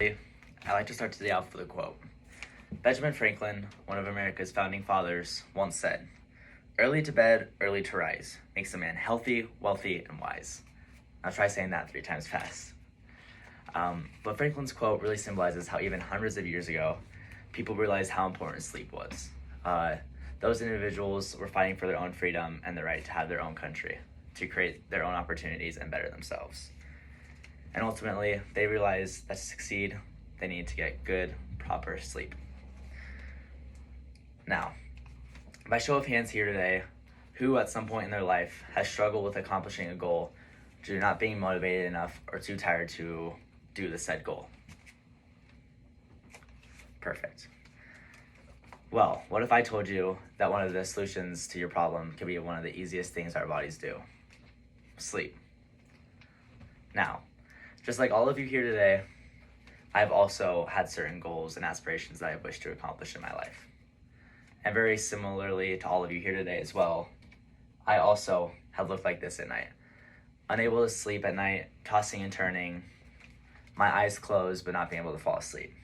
I like to start today off with a quote. Benjamin Franklin, one of America's founding fathers, once said, "Early to bed, early to rise makes a man healthy, wealthy, and wise." Now try saying that 3 times fast. But Franklin's quote really symbolizes how even hundreds of years ago, people realized how important sleep was. Those individuals were fighting for their own freedom and the right to have their own country, to create their own opportunities and better themselves. And ultimately, they realized that to succeed, they need to get good, proper sleep. Now, by show of hands here today, who at some point in their life has struggled with accomplishing a goal due to not being motivated enough or too tired to do the said goal? Perfect. Well, what if I told you that one of the solutions to your problem could be one of the easiest things our bodies do? Sleep. Now, just like all of you here today, I've also had certain goals and aspirations that I wish to accomplish in my life. And very similarly to all of you here today as well, I also have looked like this at night. Unable to sleep at night, tossing and turning, my eyes closed but not being able to fall asleep.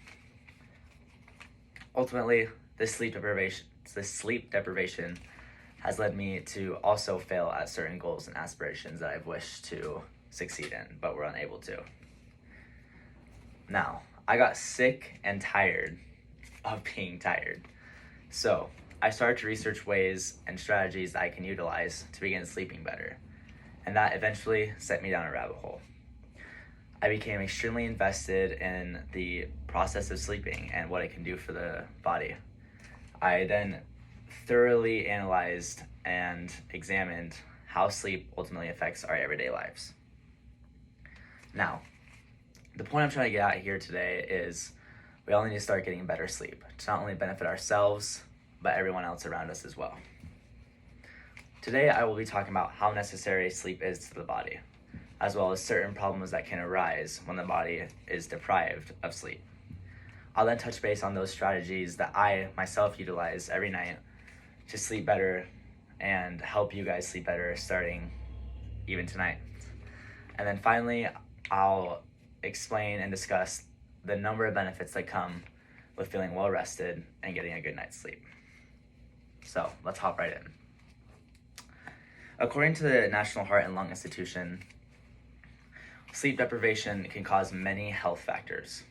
Ultimately, this sleep deprivation has led me to also fail at certain goals and aspirations that I've wished to succeed in, but were unable to. Now, I got sick and tired of being tired. So, I started to research ways and strategies that I can utilize to begin sleeping better. And that eventually set me down a rabbit hole. I became extremely invested in the process of sleeping and what it can do for the body. I then thoroughly analyzed and examined how sleep ultimately affects our everyday lives. Now, the point I'm trying to get at here today is we all need to start getting better sleep to not only benefit ourselves, but everyone else around us as well. Today, I will be talking about how necessary sleep is to the body, as well as certain problems that can arise when the body is deprived of sleep. I'll then touch base on those strategies that I myself utilize every night to sleep better and help you guys sleep better starting even tonight. And then finally, I'll explain and discuss the number of benefits that come with feeling well rested and getting a good night's sleep. So let's hop right in. According to the National Heart and Lung Institution, sleep deprivation can cause many health factors.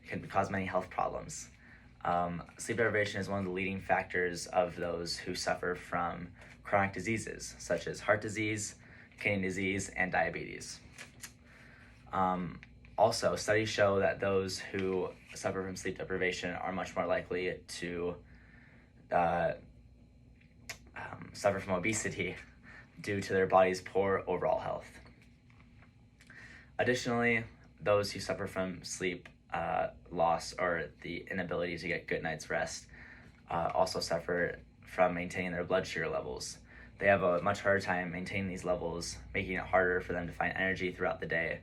It can cause many health problems. Sleep deprivation is one of the leading factors of those who suffer from chronic diseases, such as heart disease, kidney disease, and diabetes. Also, studies show that those who suffer from sleep deprivation are much more likely to suffer from obesity due to their body's poor overall health. Additionally, those who suffer from sleep loss or the inability to get good night's rest also suffer from maintaining their blood sugar levels. They have a much harder time maintaining these levels, making it harder for them to find energy throughout the day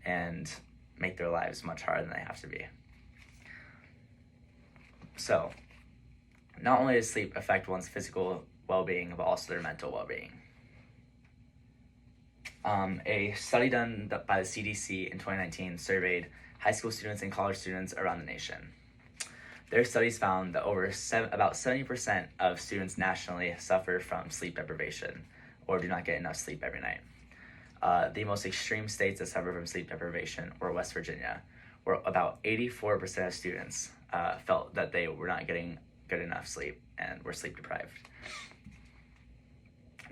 and make their lives much harder than they have to be. So, not only does sleep affect one's physical well-being, but also their mental well-being. A study done by the CDC in 2019 surveyed high school students and college students around the nation. Their studies found that about 70% of students nationally suffer from sleep deprivation or do not get enough sleep every night. The most extreme states that suffer from sleep deprivation were West Virginia, where about 84% of students felt that they were not getting good enough sleep and were sleep deprived.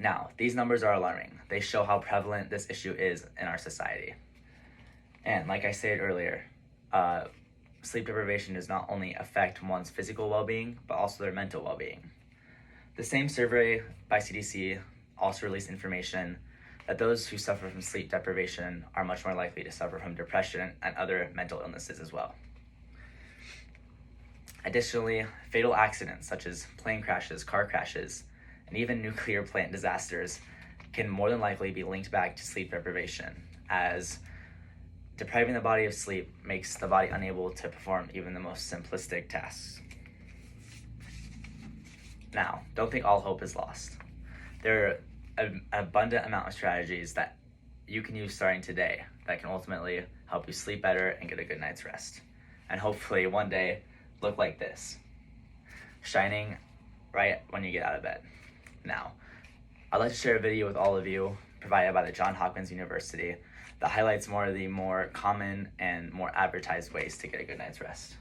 Now, these numbers are alarming. They show how prevalent this issue is in our society. And like I said earlier, sleep deprivation does not only affect one's physical well-being, but also their mental well-being. The same survey by CDC also released information that those who suffer from sleep deprivation are much more likely to suffer from depression and other mental illnesses as well. Additionally, fatal accidents such as plane crashes, car crashes, and even nuclear plant disasters can more than likely be linked back to sleep deprivation, as depriving the body of sleep makes the body unable to perform even the most simplistic tasks. Now, don't think all hope is lost. There are an abundant amount of strategies that you can use starting today that can ultimately help you sleep better and get a good night's rest. And hopefully one day look like this, shining right when you get out of bed. Now, I'd like to share a video with all of you provided by the Johns Hopkins University that highlights more of the more common and more advertised ways to get a good night's rest.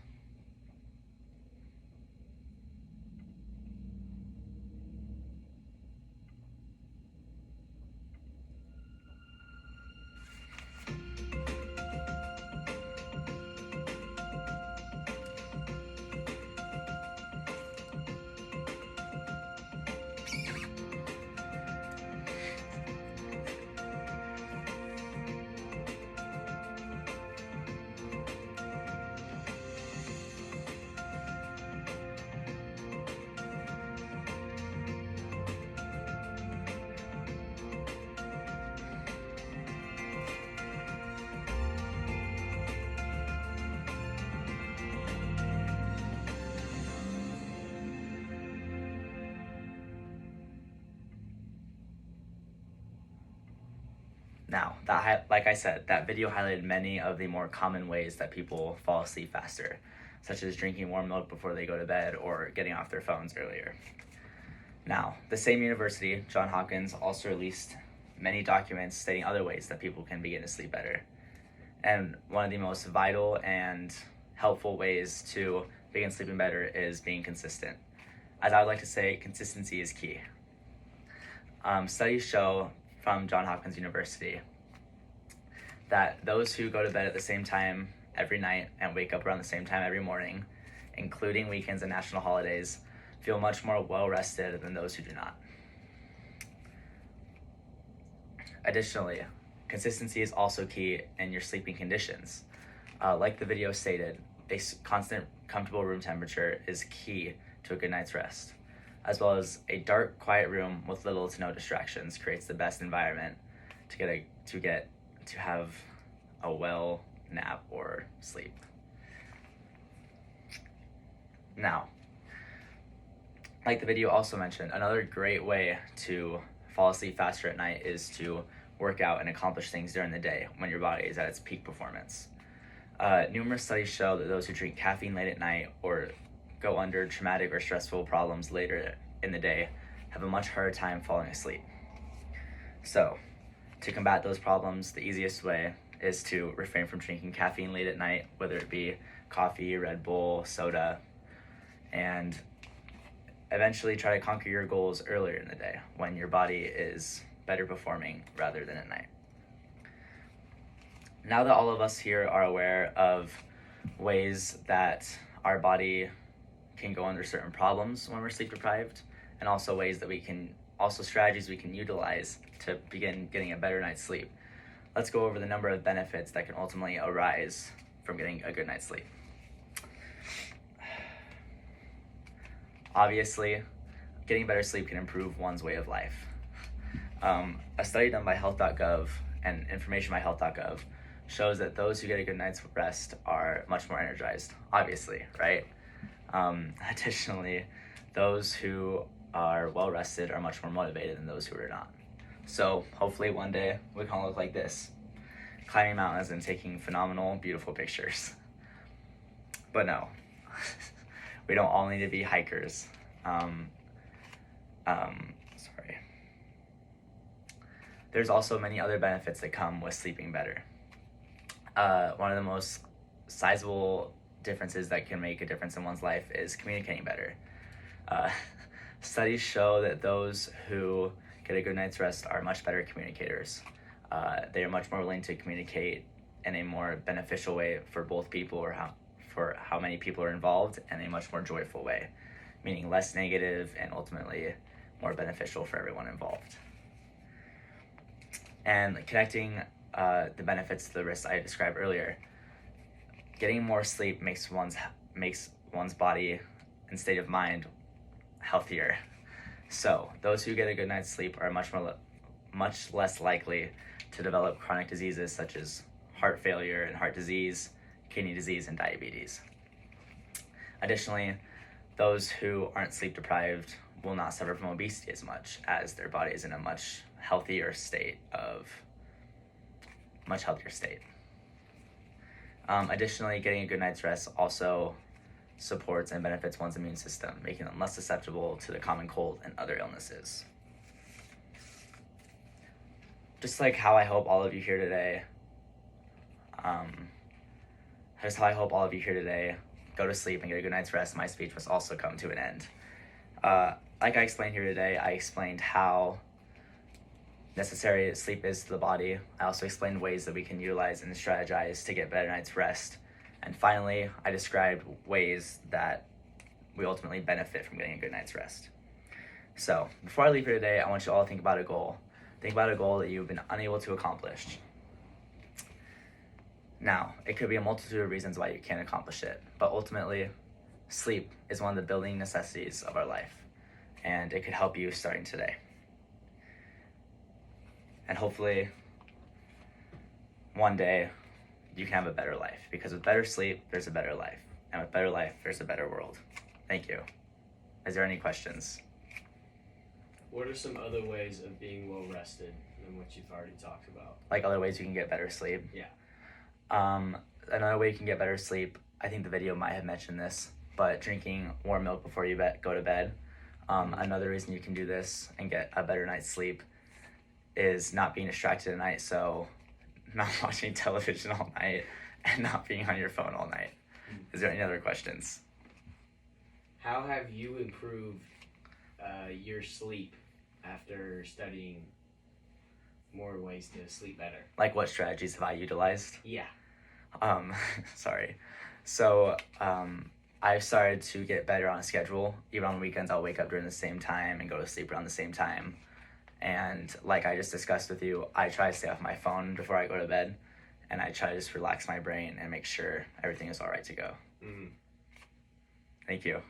Now, like I said, that video highlighted many of the more common ways that people fall asleep faster, such as drinking warm milk before they go to bed or getting off their phones earlier. Now, the same university, Johns Hopkins, also released many documents stating other ways that people can begin to sleep better. And one of the most vital and helpful ways to begin sleeping better is being consistent. As I would like to say, consistency is key. Studies show from Johns Hopkins University that those who go to bed at the same time every night and wake up around the same time every morning, including weekends and national holidays, feel much more well-rested than those who do not. Additionally, consistency is also key in your sleeping conditions. Like the video stated, a constant, comfortable room temperature is key to a good night's rest, as well as a dark, quiet room with little to no distractions creates the best environment to have a well nap or sleep. Now, like the video also mentioned, another great way to fall asleep faster at night is to work out and accomplish things during the day when your body is at its peak performance. Numerous studies show that those who drink caffeine late at night or go under traumatic or stressful problems later in the day have a much harder time falling asleep. So, to combat those problems, the easiest way is to refrain from drinking caffeine late at night, whether it be coffee, Red Bull, soda, and eventually try to conquer your goals earlier in the day when your body is better performing rather than at night. Now that all of us here are aware of ways that our body can go under certain problems when we're sleep deprived, and also strategies we can utilize to begin getting a better night's sleep, let's go over the number of benefits that can ultimately arise from getting a good night's sleep. Obviously, getting better sleep can improve one's way of life. A study done by health.gov and information by health.gov shows that those who get a good night's rest are much more energized, obviously, right? Additionally, those who are well rested are much more motivated than those who are not. So hopefully one day we can all look like this, climbing mountains and taking phenomenal, beautiful pictures. But no, we don't all need to be hikers. Sorry. There's also many other benefits that come with sleeping better. One of the most sizable differences that can make a difference in one's life is communicating better. Studies show that those who get a good night's rest are much better communicators. They are much more willing to communicate in a more beneficial way for both people or for how many people are involved, in a much more joyful way, meaning less negative and ultimately more beneficial for everyone involved. And connecting the benefits to the risks I described earlier, getting more sleep makes one's body and state of mind healthier. So those who get a good night's sleep are much less likely to develop chronic diseases such as heart failure and heart disease, kidney disease, and diabetes. Additionally, those who aren't sleep deprived will not suffer from obesity as much, as their body is in a much healthier state of much healthier state. Additionally, getting a good night's rest also supports and benefits one's immune system, making them less susceptible to the common cold and other illnesses. Just like how I hope all of you here today, go to sleep and get a good night's rest, my speech must also come to an end. Like I explained here today, I explained how necessary sleep is to the body. I also explained ways that we can utilize and strategize to get better night's rest. And finally, I described ways that we ultimately benefit from getting a good night's rest. So, before I leave here today, I want you all to think about a goal. Think about a goal that you've been unable to accomplish. Now, it could be a multitude of reasons why you can't accomplish it, but ultimately, sleep is one of the building necessities of our life, and it could help you starting today. And hopefully, one day, you can have a better life, because with better sleep, there's a better life, and with better life, there's a better world. Thank you. Is there any questions? What are some other ways of being well rested than what you've already talked about? Like other ways you can get better sleep? Yeah. Another way you can get better sleep, I think the video might have mentioned this, but drinking warm milk before you go to bed. Another reason you can do this and get a better night's sleep is not being distracted at night, so not watching television all night and not being on your phone all night. Is there any other questions? How have you improved your sleep after studying more ways to sleep better? Like what strategies have I utilized? Yeah. Sorry. So I've started to get better on a schedule. Even on weekends, I'll wake up during the same time and go to sleep around the same time. And like I just discussed with you, I try to stay off my phone before I go to bed, and I try to just relax my brain and make sure everything is all right to go. Mm-hmm. Thank you.